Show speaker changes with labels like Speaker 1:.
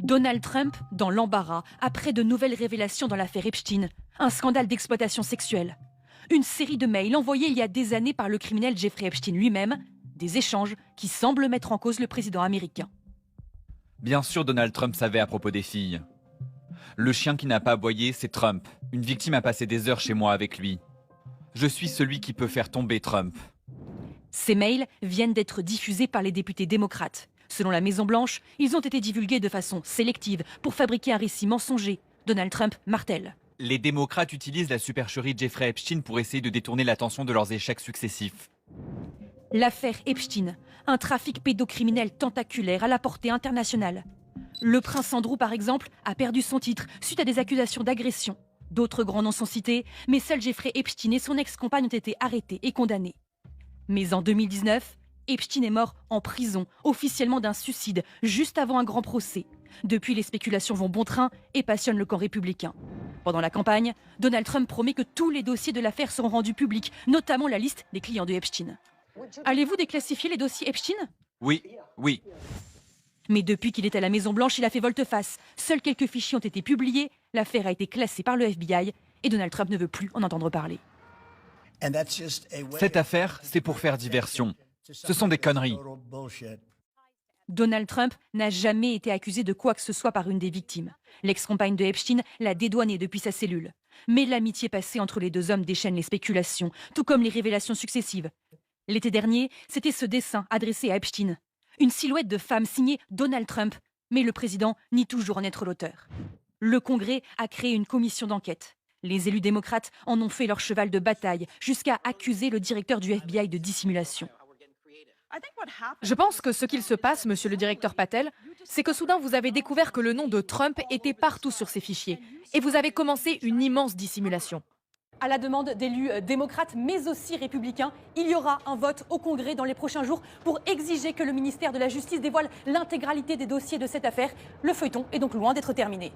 Speaker 1: Donald Trump dans l'embarras après de nouvelles révélations dans l'affaire Epstein, un scandale d'exploitation sexuelle. Une série de mails envoyés il y a des années par le criminel Jeffrey Epstein lui-même, des échanges qui semblent mettre en cause le président américain.
Speaker 2: Bien sûr, Donald Trump savait à propos des filles. Le chien qui n'a pas aboyé, c'est Trump. Une victime a passé des heures chez moi avec lui. Je suis celui qui peut faire tomber Trump.
Speaker 1: Ces mails viennent d'être diffusés par les députés démocrates. Selon la Maison-Blanche, ils ont été divulgués de façon sélective pour fabriquer un récit mensonger. Donald Trump martèle.
Speaker 2: Les démocrates utilisent la supercherie de Jeffrey Epstein pour essayer de détourner l'attention de leurs échecs successifs.
Speaker 1: L'affaire Epstein, un trafic pédocriminel tentaculaire à la portée internationale. Le prince Andrew, par exemple, a perdu son titre suite à des accusations d'agression. D'autres grands noms sont cités, mais seul Jeffrey Epstein et son ex-compagne ont été arrêtés et condamnés. Mais en 2019, Epstein est mort en prison, officiellement d'un suicide, juste avant un grand procès. Depuis, les spéculations vont bon train et passionnent le camp républicain. Pendant la campagne, Donald Trump promet que tous les dossiers de l'affaire seront rendus publics, notamment la liste des clients de Epstein. Allez-vous déclassifier les dossiers Epstein ?
Speaker 2: Oui.
Speaker 1: Mais depuis qu'il est à la Maison-Blanche, il a fait volte-face. Seuls quelques fichiers ont été publiés, l'affaire a été classée par le FBI et Donald Trump ne veut plus en entendre parler.
Speaker 2: Cette affaire, c'est pour faire diversion. Ce sont des conneries.
Speaker 1: Donald Trump n'a jamais été accusé de quoi que ce soit par une des victimes. L'ex-compagne de Epstein l'a dédouané depuis sa cellule. Mais l'amitié passée entre les deux hommes déchaîne les spéculations, tout comme les révélations successives. L'été dernier, c'était ce dessin adressé à Epstein. Une silhouette de femme signée Donald Trump, mais le président nie toujours en être l'auteur. Le Congrès a créé une commission d'enquête. Les élus démocrates en ont fait leur cheval de bataille, jusqu'à accuser le directeur du FBI de dissimulation.
Speaker 3: Je pense que ce qu'il se passe, monsieur le directeur Patel, c'est que soudain vous avez découvert que le nom de Trump était partout sur ces fichiers. Et vous avez commencé une immense dissimulation.
Speaker 1: À la demande d'élus démocrates, mais aussi républicains, il y aura un vote au Congrès dans les prochains jours pour exiger que le ministère de la Justice dévoile l'intégralité des dossiers de cette affaire. Le feuilleton est donc loin d'être terminé.